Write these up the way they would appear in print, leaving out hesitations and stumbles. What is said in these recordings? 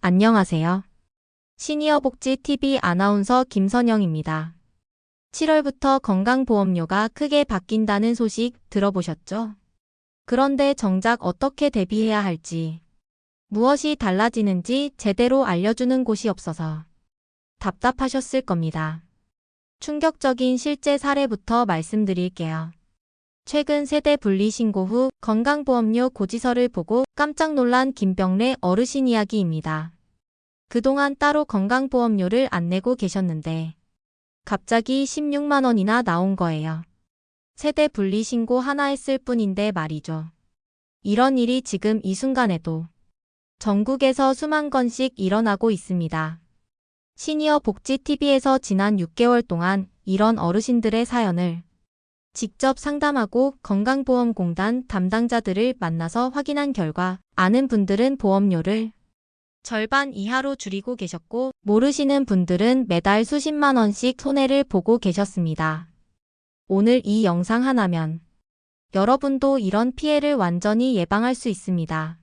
안녕하세요. 시니어복지TV 아나운서 김선영입니다. 7월부터 건강보험료가 크게 바뀐다는 소식 들어보셨죠? 그런데 정작 어떻게 대비해야 할지, 무엇이 달라지는지 제대로 알려주는 곳이 없어서 답답하셨을 겁니다. 충격적인 실제 사례부터 말씀드릴게요. 최근 세대 분리 신고 후 건강보험료 고지서를 보고 깜짝 놀란 김병래 어르신 이야기입니다. 그동안 따로 건강보험료를 안 내고 계셨는데 갑자기 16만 원이나 나온 거예요. 세대 분리 신고 하나 했을 뿐인데 말이죠. 이런 일이 지금 이 순간에도 전국에서 수만 건씩 일어나고 있습니다. 시니어복지TV에서 지난 6개월 동안 이런 어르신들의 사연을 직접 상담하고 건강보험공단 담당자들을 만나서 확인한 결과 아는 분들은 보험료를 절반 이하로 줄이고 계셨고 모르시는 분들은 매달 수십만 원씩 손해를 보고 계셨습니다. 오늘 이 영상 하나면 여러분도 이런 피해를 완전히 예방할 수 있습니다.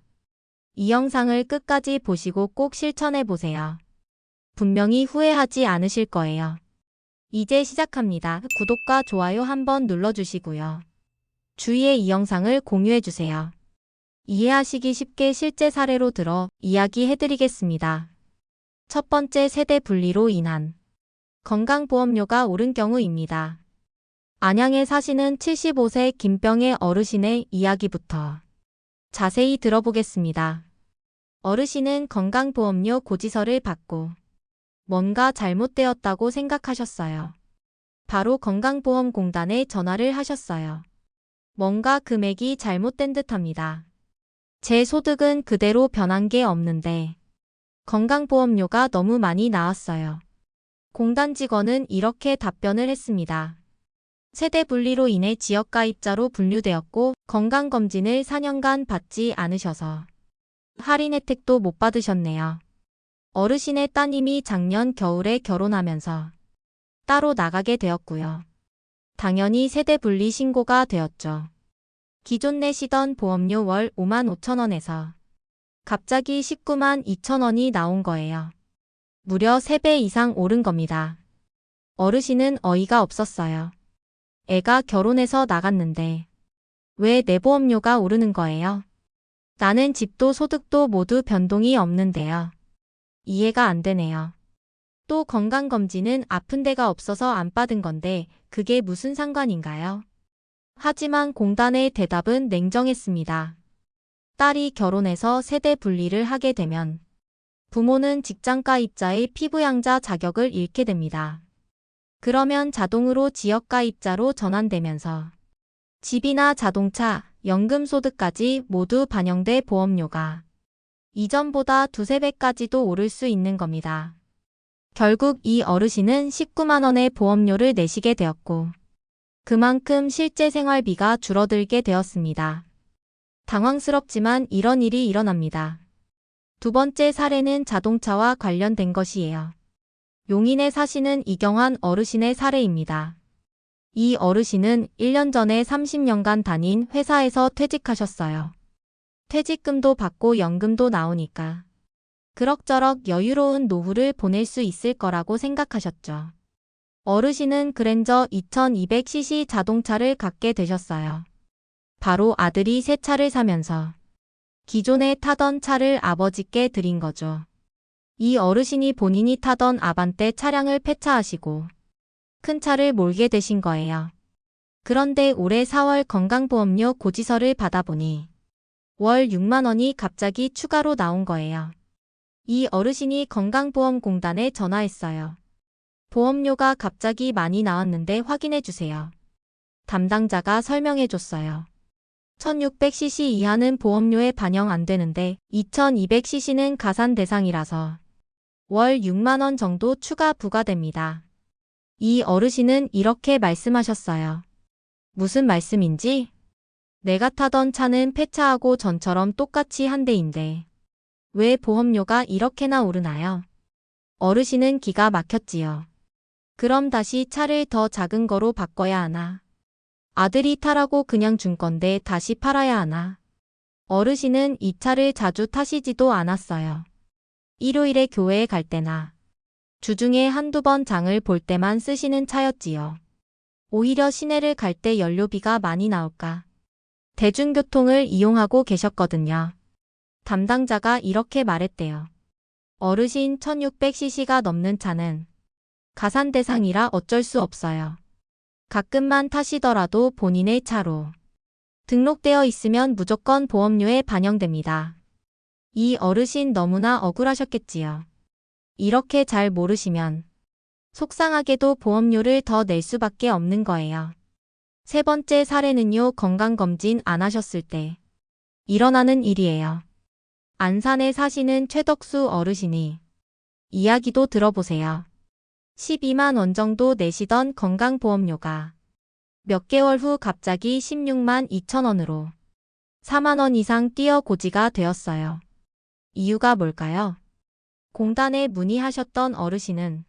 이 영상을 끝까지 보시고 꼭 실천해 보세요. 분명히 후회하지 않으실 거예요. 이제 시작합니다. 구독과 좋아요 한번 눌러주시고요. 주위에 이 영상을 공유해주세요. 이해하시기 쉽게 실제 사례로 들어 이야기해드리겠습니다. 첫 번째, 세대 분리로 인한 건강보험료가 오른 경우입니다. 안양에 사시는 75세 김병애 어르신의 이야기부터 자세히 들어보겠습니다. 어르신은 건강보험료 고지서를 받고 뭔가 잘못되었다고 생각하셨어요. 바로 건강보험공단에 전화를 하셨어요. 뭔가 금액이 잘못된 듯합니다. 제 소득은 그대로 변한 게 없는데 건강보험료가 너무 많이 나왔어요. 공단 직원은 이렇게 답변을 했습니다. 세대 분리로 인해 지역가입자로 분류되었고 건강검진을 4년간 받지 않으셔서 할인 혜택도 못 받으셨네요. 어르신의 따님이 작년 겨울에 결혼하면서 따로 나가게 되었고요. 당연히 세대 분리 신고가 되었죠. 기존 내시던 보험료 월 5만 5천 원에서 갑자기 19만 2천 원이 나온 거예요. 무려 3배 이상 오른 겁니다. 어르신은 어이가 없었어요. 애가 결혼해서 나갔는데 왜 내 보험료가 오르는 거예요? 나는 집도 소득도 모두 변동이 없는데요. 이해가 안 되네요. 또 건강검진은 아픈 데가 없어서 안 받은 건데 그게 무슨 상관인가요? 하지만 공단의 대답은 냉정했습니다. 딸이 결혼해서 세대 분리를 하게 되면 부모는 직장가입자의 피부양자 자격을 잃게 됩니다. 그러면 자동으로 지역가입자로 전환되면서 집이나 자동차, 연금소득까지 모두 반영돼 보험료가 이전보다 두세 배까지도 오를 수 있는 겁니다. 결국 이 어르신은 19만 원의 보험료를 내시게 되었고 그만큼 실제 생활비가 줄어들게 되었습니다. 당황스럽지만 이런 일이 일어납니다. 두 번째 사례는 자동차와 관련된 것이에요. 용인에 사시는 이경환 어르신의 사례입니다. 이 어르신은 1년 전에 30년간 다닌 회사에서 퇴직하셨어요. 퇴직금도 받고 연금도 나오니까 그럭저럭 여유로운 노후를 보낼 수 있을 거라고 생각하셨죠. 어르신은 그랜저 2200cc 자동차를 갖게 되셨어요. 바로 아들이 새 차를 사면서 기존에 타던 차를 아버지께 드린 거죠. 이 어르신이 본인이 타던 아반떼 차량을 폐차하시고 큰 차를 몰게 되신 거예요. 그런데 올해 4월 건강보험료 고지서를 받아보니 월 6만 원이 갑자기 추가로 나온 거예요. 이 어르신이 건강보험공단에 전화했어요. 보험료가 갑자기 많이 나왔는데 확인해 주세요. 담당자가 설명해 줬어요. 1600cc 이하는 보험료에 반영 안 되는데 2200cc는 가산 대상이라서 월 6만 원 정도 추가 부과됩니다. 이 어르신은 이렇게 말씀하셨어요. 무슨 말씀인지? 내가 타던 차는 폐차하고 전처럼 똑같이 한 대인데 왜 보험료가 이렇게나 오르나요? 어르신은 기가 막혔지요. 그럼 다시 차를 더 작은 거로 바꿔야 하나? 아들이 타라고 그냥 준 건데 다시 팔아야 하나? 어르신은 이 차를 자주 타시지도 않았어요. 일요일에 교회에 갈 때나 주중에 한두 번 장을 볼 때만 쓰시는 차였지요. 오히려 시내를 갈 때 연료비가 많이 나올까. 대중교통을 이용하고 계셨거든요. 담당자가 이렇게 말했대요. 어르신 1600cc가 넘는 차는 가산 대상이라 어쩔 수 없어요. 가끔만 타시더라도 본인의 차로 등록되어 있으면 무조건 보험료에 반영됩니다. 이 어르신 너무나 억울하셨겠지요. 이렇게 잘 모르시면 속상하게도 보험료를 더 낼 수밖에 없는 거예요. 세 번째 사례는요, 건강검진 안 하셨을 때 일어나는 일이에요. 안산에 사시는 최덕수 어르신이 이야기도 들어보세요. 12만 원 정도 내시던 건강보험료가 몇 개월 후 갑자기 16만 2천 원으로 4만 원 이상 뛰어 고지가 되었어요. 이유가 뭘까요? 공단에 문의하셨던 어르신은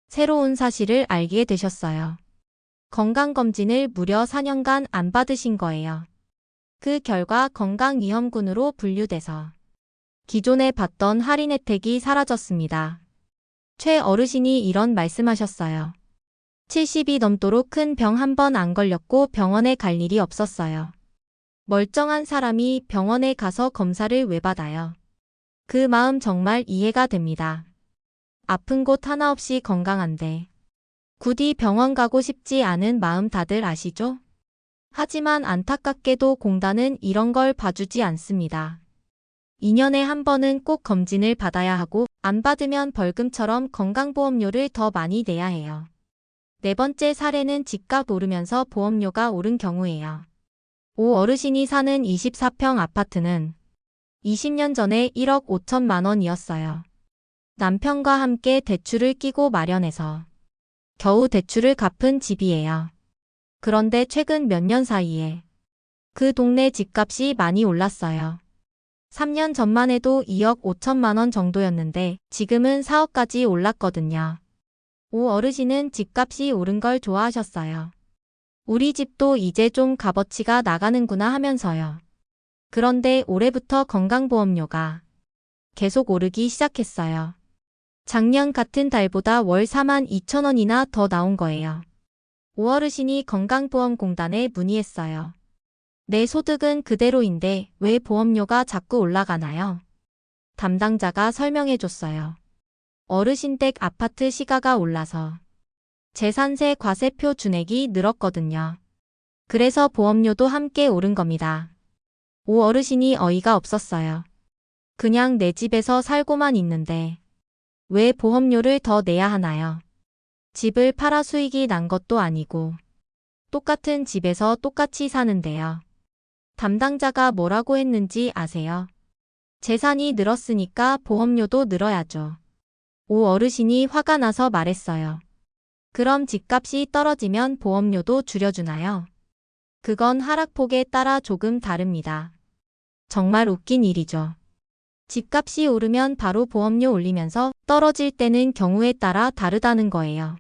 새로운 사실을 알게 되셨어요. 건강검진을 무려 4년간 안 받으신 거예요. 그 결과 건강위험군으로 분류돼서 기존에 받던 할인 혜택이 사라졌습니다. 최 어르신이 이런 말씀하셨어요. 70이 넘도록 큰 병 한 번 안 걸렸고 병원에 갈 일이 없었어요. 멀쩡한 사람이 병원에 가서 검사를 왜 받아요? 그 마음 정말 이해가 됩니다. 아픈 곳 하나 없이 건강한데 굳이 병원 가고 싶지 않은 마음 다들 아시죠? 하지만 안타깝게도 공단은 이런 걸 봐주지 않습니다. 2년에 한 번은 꼭 검진을 받아야 하고 안 받으면 벌금처럼 건강보험료를 더 많이 내야 해요. 네 번째 사례는 집값 오르면서 보험료가 오른 경우예요. 오 어르신이 사는 24평 아파트는 20년 전에 1억 5천만 원이었어요. 남편과 함께 대출을 끼고 마련해서 겨우 대출을 갚은 집이에요. 그런데 최근 몇 년 사이에 그 동네 집값이 많이 올랐어요. 3년 전만 해도 2억 5천만 원 정도였는데 지금은 4억까지 올랐거든요. 오 어르신은 집값이 오른 걸 좋아하셨어요. 우리 집도 이제 좀 값어치가 나가는구나 하면서요. 그런데 올해부터 건강보험료가 계속 오르기 시작했어요. 작년 같은 달보다 월 4만 2천 원이나 더 나온 거예요. 오 어르신이 건강보험공단에 문의했어요. 내 소득은 그대로인데 왜 보험료가 자꾸 올라가나요? 담당자가 설명해줬어요. 어르신 댁 아파트 시가가 올라서 재산세 과세표 준액이 늘었거든요. 그래서 보험료도 함께 오른 겁니다. 오 어르신이 어이가 없었어요. 그냥 내 집에서 살고만 있는데 왜 보험료를 더 내야 하나요? 집을 팔아 수익이 난 것도 아니고 똑같은 집에서 똑같이 사는데요. 담당자가 뭐라고 했는지 아세요? 재산이 늘었으니까 보험료도 늘어야죠. 오 어르신이 화가 나서 말했어요. 그럼 집값이 떨어지면 보험료도 줄여주나요? 그건 하락폭에 따라 조금 다릅니다. 정말 웃긴 일이죠. 집값이 오르면 바로 보험료 올리면서 떨어질 때는 경우에 따라 다르다는 거예요.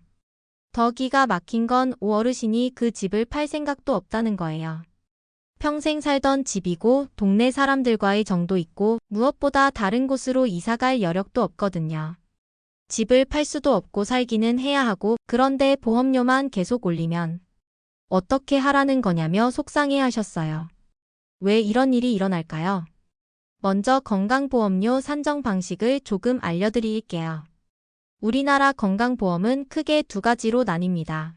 더 기가 막힌 건 오 어르신이 그 집을 팔 생각도 없다는 거예요. 평생 살던 집이고 동네 사람들과의 정도 있고 무엇보다 다른 곳으로 이사갈 여력도 없거든요. 집을 팔 수도 없고 살기는 해야 하고 그런데 보험료만 계속 올리면 어떻게 하라는 거냐며 속상해 하셨어요. 왜 이런 일이 일어날까요? 먼저 건강보험료 산정 방식을 조금 알려드릴게요. 우리나라 건강보험은 크게 두 가지로 나뉩니다.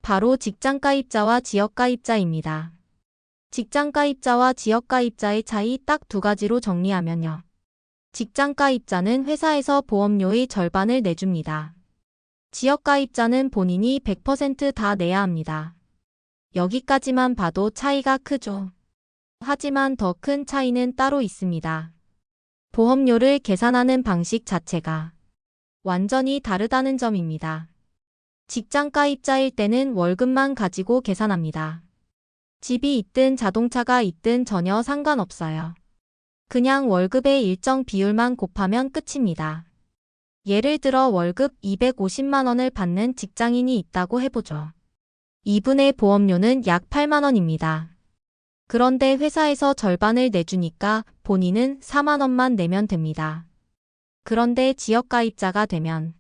바로 직장가입자와 지역가입자입니다. 직장가입자와 지역가입자의 차이 딱 두 가지로 정리하면요. 직장가입자는 회사에서 보험료의 절반을 내줍니다. 지역가입자는 본인이 100% 다 내야 합니다. 여기까지만 봐도 차이가 크죠. 하지만 더 큰 차이는 따로 있습니다. 보험료를 계산하는 방식 자체가 완전히 다르다는 점입니다. 직장가입자일 때는 월급만 가지고 계산합니다. 집이 있든 자동차가 있든 전혀 상관없어요. 그냥 월급의 일정 비율만 곱하면 끝입니다. 예를 들어 월급 250만 원을 받는 직장인이 있다고 해보죠. 이분의 보험료는 약 8만 원입니다. 그런데 회사에서 절반을 내주니까 본인은 4만 원만 내면 됩니다. 그런데 지역가입자가 되면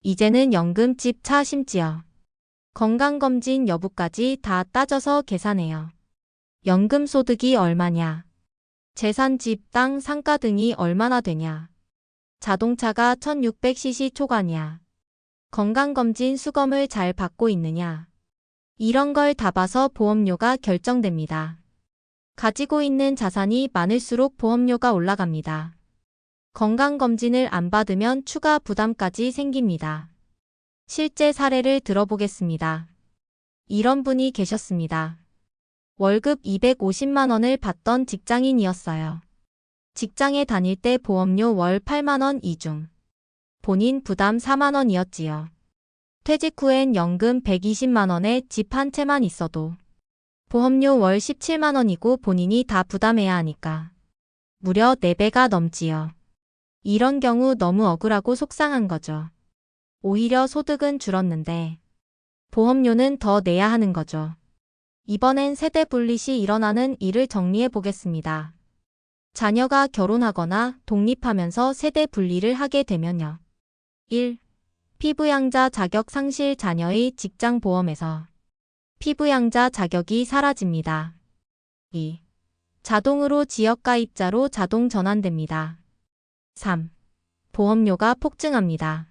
이제는 연금, 집, 차, 심지어 건강검진 여부까지 다 따져서 계산해요. 연금 소득이 얼마냐? 재산, 집, 땅, 상가 등이 얼마나 되냐? 자동차가 1600cc 초과냐? 건강검진 수검을 잘 받고 있느냐? 이런 걸 다 봐서 보험료가 결정됩니다. 가지고 있는 자산이 많을수록 보험료가 올라갑니다. 건강검진을 안 받으면 추가 부담까지 생깁니다. 실제 사례를 들어보겠습니다. 이런 분이 계셨습니다. 월급 250만 원을 받던 직장인이었어요. 직장에 다닐 때 보험료 월 8만 원 이중. 본인 부담 4만 원이었지요. 퇴직 후엔 연금 120만 원에 집 한 채만 있어도 보험료 월 17만 원이고 본인이 다 부담해야 하니까 무려 4배가 넘지요. 이런 경우 너무 억울하고 속상한 거죠. 오히려 소득은 줄었는데 보험료는 더 내야 하는 거죠. 이번엔 세대 분릿이 일어나는 일을 정리해 보겠습니다. 자녀가 결혼하거나 독립하면서 세대 분리를 하게 되면요. 1. 피부양자 자격 상실 자녀의 직장보험에서 피부양자 자격이 사라집니다. 2. 자동으로 지역가입자로 자동 전환됩니다. 3. 보험료가 폭증합니다.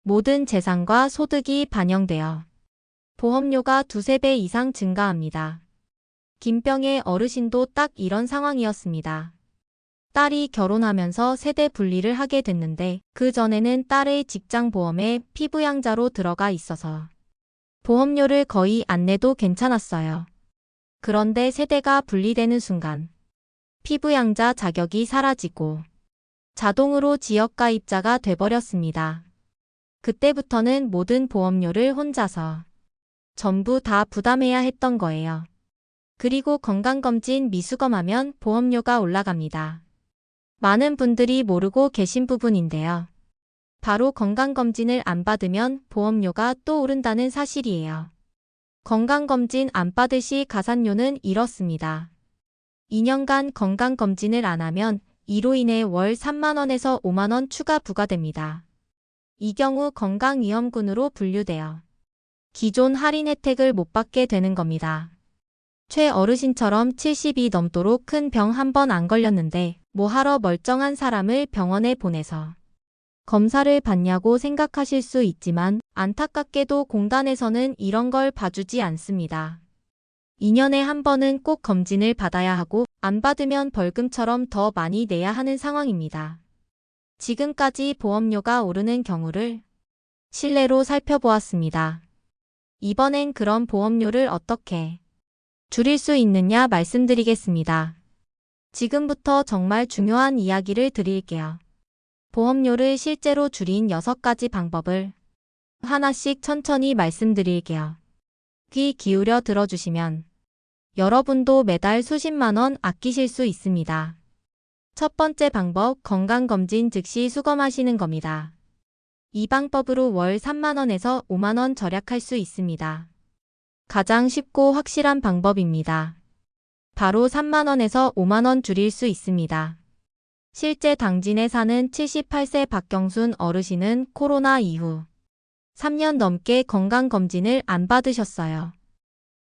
모든 재산과 소득이 반영되어 보험료가 2~3배 이상 증가합니다. 김병의 어르신도 딱 이런 상황이었습니다. 딸이 결혼하면서 세대 분리를 하게 됐는데 그 전에는 딸의 직장보험에 피부양자로 들어가 있어서 보험료를 거의 안 내도 괜찮았어요. 그런데 세대가 분리되는 순간 피부양자 자격이 사라지고 자동으로 지역가입자가 돼버렸습니다. 그때부터는 모든 보험료를 혼자서 전부 다 부담해야 했던 거예요. 그리고 건강검진 미수검하면 보험료가 올라갑니다. 많은 분들이 모르고 계신 부분인데요. 바로 건강검진을 안 받으면 보험료가 또 오른다는 사실이에요. 건강검진 안 받을 시 가산료는 이렇습니다. 2년간 건강검진을 안 하면 이로 인해 월 3만 원에서 5만 원 추가 부과됩니다. 이 경우 건강위험군으로 분류되어 기존 할인 혜택을 못 받게 되는 겁니다. 최 어르신처럼 70이 넘도록 큰 병 한 번 안 걸렸는데 뭐 하러 멀쩡한 사람을 병원에 보내서 검사를 받냐고 생각하실 수 있지만 안타깝게도 공단에서는 이런 걸 봐주지 않습니다. 2년에 한 번은 꼭 검진을 받아야 하고 안 받으면 벌금처럼 더 많이 내야 하는 상황입니다. 지금까지 보험료가 오르는 경우를 실내로 살펴보았습니다. 이번엔 그런 보험료를 어떻게 줄일 수 있느냐 말씀드리겠습니다. 지금부터 정말 중요한 이야기를 드릴게요. 보험료를 실제로 줄인 6가지 방법을 하나씩 천천히 말씀드릴게요. 귀 기울여 들어주시면 여러분도 매달 수십만 원 아끼실 수 있습니다. 첫 번째 방법, 건강검진 즉시 수검하시는 겁니다. 이 방법으로 월 3만 원에서 5만 원 절약할 수 있습니다. 가장 쉽고 확실한 방법입니다. 바로 3만 원에서 5만 원 줄일 수 있습니다. 실제 당진에 사는 78세 박경순 어르신은 코로나 이후 3년 넘게 건강검진을 안 받으셨어요.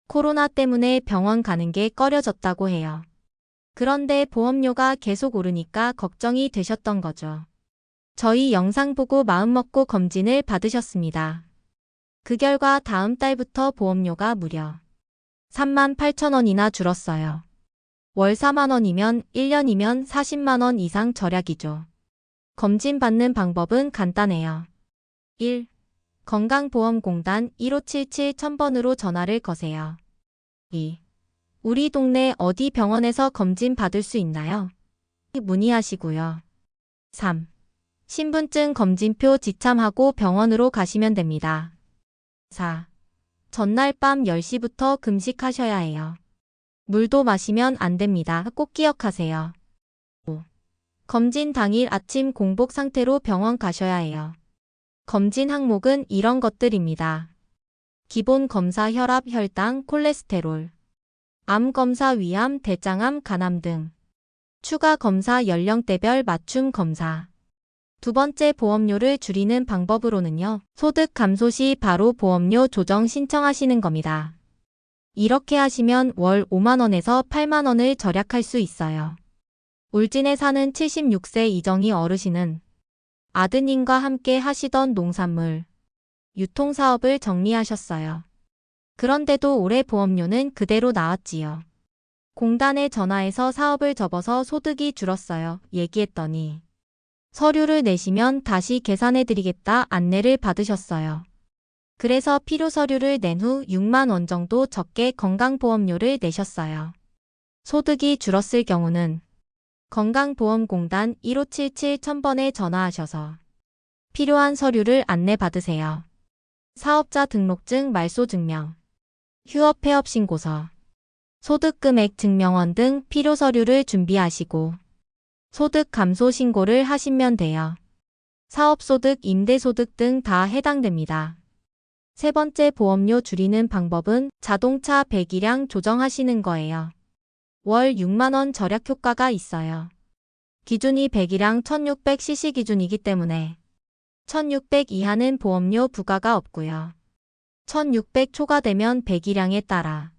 코로나 때문에 병원 가는 게 꺼려졌다고 해요. 그런데 보험료가 계속 오르니까 걱정이 되셨던 거죠. 저희 영상 보고 마음먹고 검진을 받으셨습니다. 그 결과 다음 달부터 보험료가 무려 3만 8천 원이나 줄었어요. 월 4만 원이면 1년이면 40만 원 이상 절약이죠. 검진 받는 방법은 간단해요. 1. 건강보험공단 1577-1000번으로 전화를 거세요. 2. 우리 동네 어디 병원에서 검진 받을 수 있나요? 문의하시고요. 3. 신분증 검진표 지참하고 병원으로 가시면 됩니다. 4. 전날 밤 10시부터 금식하셔야 해요. 물도 마시면 안 됩니다. 꼭 기억하세요. 5. 검진 당일 아침 공복 상태로 병원 가셔야 해요. 검진 항목은 이런 것들입니다. 기본 검사 혈압, 혈당, 콜레스테롤, 암 검사, 위암, 대장암, 간암 등 추가 검사, 연령대별 맞춤 검사, 두 번째 보험료를 줄이는 방법으로는요. 소득 감소 시 바로 보험료 조정 신청하시는 겁니다. 이렇게 하시면 월 5만원에서 8만원을 절약할 수 있어요. 울진에 사는 76세 이정희 어르신은 아드님과 함께 하시던 농산물, 유통사업을 정리하셨어요. 그런데도 올해 보험료는 그대로 나왔지요. 공단에 전화해서 사업을 접어서 소득이 줄었어요. 얘기했더니 서류를 내시면 다시 계산해드리겠다 안내를 받으셨어요. 그래서 필요 서류를 낸 후 6만 원 정도 적게 건강보험료를 내셨어요. 소득이 줄었을 경우는 건강보험공단 1577-1000번에 전화하셔서 필요한 서류를 안내받으세요. 사업자 등록증 말소증명, 휴업폐업신고서, 소득금액 증명원 등 필요 서류를 준비하시고 소득 감소 신고를 하시면 돼요. 사업소득, 임대소득 등 다 해당됩니다. 세 번째 보험료 줄이는 방법은 자동차 배기량 조정하시는 거예요. 월 6만원 절약 효과가 있어요. 기준이 배기량 1600cc 기준이기 때문에 1600 이하는 보험료 부과가 없고요. 1600 초과되면 배기량에 따라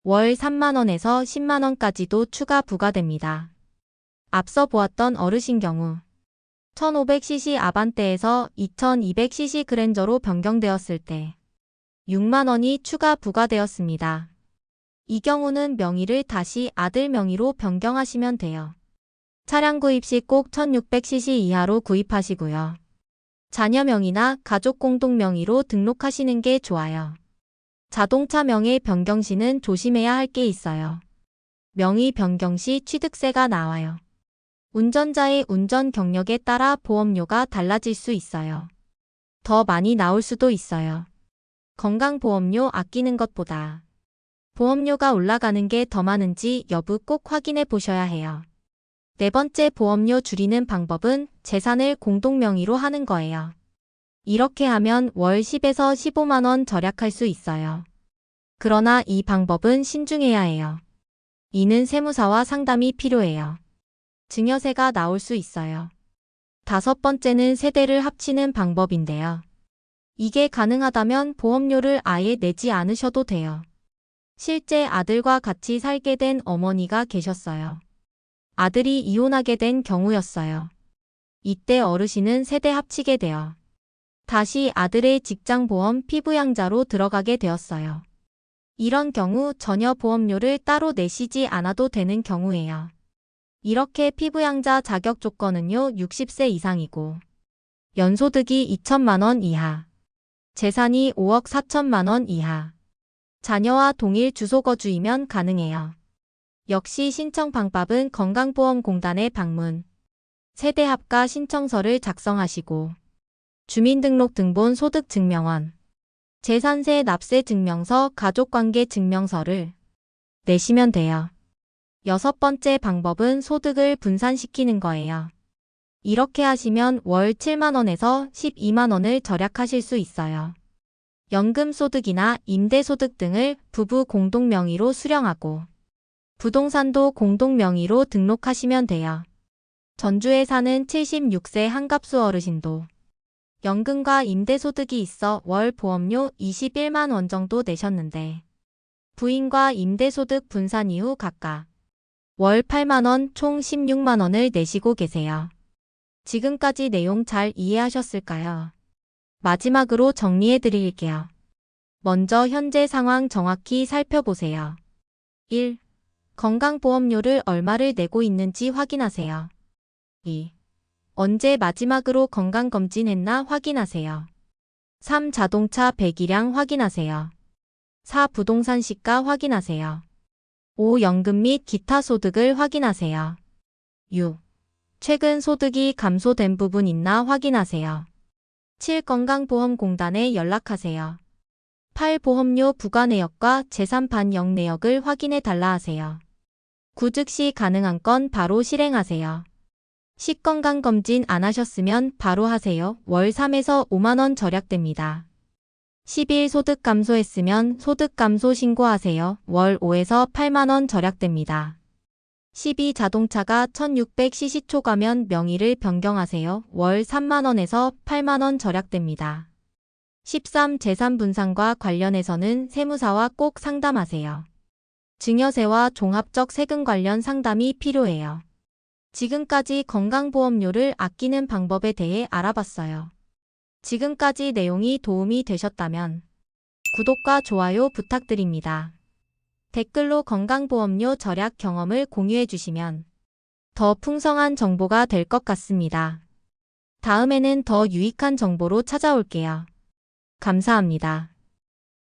월 3만원에서 10만원까지도 추가 부과됩니다. 앞서 보았던 어르신 경우 1500cc 아반떼에서 2200cc 그랜저로 변경되었을 때 6만원이 추가 부과되었습니다. 이 경우는 명의를 다시 아들 명의로 변경하시면 돼요. 차량 구입 시 꼭 1600cc 이하로 구입하시고요. 자녀 명의나 가족 공동 명의로 등록하시는 게 좋아요. 자동차 명의 변경 시는 조심해야 할 게 있어요. 명의 변경 시 취득세가 나와요. 운전자의 운전 경력에 따라 보험료가 달라질 수 있어요. 더 많이 나올 수도 있어요. 건강보험료 아끼는 것보다 보험료가 올라가는 게 더 많은지 여부 꼭 확인해 보셔야 해요. 네 번째 보험료 줄이는 방법은 재산을 공동명의로 하는 거예요. 이렇게 하면 월 10에서 15만원 절약할 수 있어요. 그러나 이 방법은 신중해야 해요. 이는 세무사와 상담이 필요해요. 증여세가 나올 수 있어요. 다섯 번째는 세대를 합치는 방법인데요. 이게 가능하다면 보험료를 아예 내지 않으셔도 돼요. 실제 아들과 같이 살게 된 어머니가 계셨어요. 아들이 이혼하게 된 경우였어요. 이때 어르신은 세대 합치게 되어 다시 아들의 직장보험 피부양자로 들어가게 되었어요. 이런 경우 전혀 보험료를 따로 내시지 않아도 되는 경우예요. 이렇게 피부양자 자격 조건은요 60세 이상이고 연소득이 2천만원 이하, 재산이 5억 4천만원 이하, 자녀와 동일 주소 거주이면 가능해요. 역시 신청 방법은 건강보험공단에 방문, 세대합가 신청서를 작성하시고 주민등록등본 소득증명원, 재산세 납세 증명서 가족관계 증명서를 내시면 돼요. 여섯 번째 방법은 소득을 분산시키는 거예요. 이렇게 하시면 월 7만원에서 12만원을 절약하실 수 있어요. 연금소득이나 임대소득 등을 부부 공동명의로 수령하고 부동산도 공동명의로 등록하시면 돼요. 전주에 사는 76세 한갑수 어르신도 연금과 임대소득이 있어 월 보험료 21만원 정도 내셨는데 부인과 임대소득 분산 이후 각각 월 8만원 총 16만원을 내시고 계세요. 지금까지 내용 잘 이해하셨을까요? 마지막으로 정리해 드릴게요. 먼저 현재 상황 정확히 살펴보세요. 1. 건강보험료를 얼마를 내고 있는지 확인하세요. 2. 언제 마지막으로 건강검진했나 확인하세요. 3. 자동차 배기량 확인하세요. 4. 부동산 시가 확인하세요. 5. 연금 및 기타 소득을 확인하세요. 6. 최근 소득이 감소된 부분 있나 확인하세요. 7. 건강보험공단에 연락하세요. 8. 보험료 부과 내역과 재산 반영 내역을 확인해 달라 하세요. 9. 즉시 가능한 건 바로 실행하세요. 10. 건강검진 안 하셨으면 바로 하세요. 월 3에서 5만원 절약됩니다. 11. 소득 감소했으면 소득 감소 신고하세요. 월 5에서 8만원 절약됩니다. 12. 자동차가 1600cc 초과면 명의를 변경하세요. 월 3만원에서 8만원 절약됩니다. 13. 재산 분산과 관련해서는 세무사와 꼭 상담하세요. 증여세와 종합적 세금 관련 상담이 필요해요. 지금까지 건강보험료를 아끼는 방법에 대해 알아봤어요. 지금까지 내용이 도움이 되셨다면 구독과 좋아요 부탁드립니다. 댓글로 건강보험료 절약 경험을 공유해 주시면 더 풍성한 정보가 될 것 같습니다. 다음에는 더 유익한 정보로 찾아올게요. 감사합니다.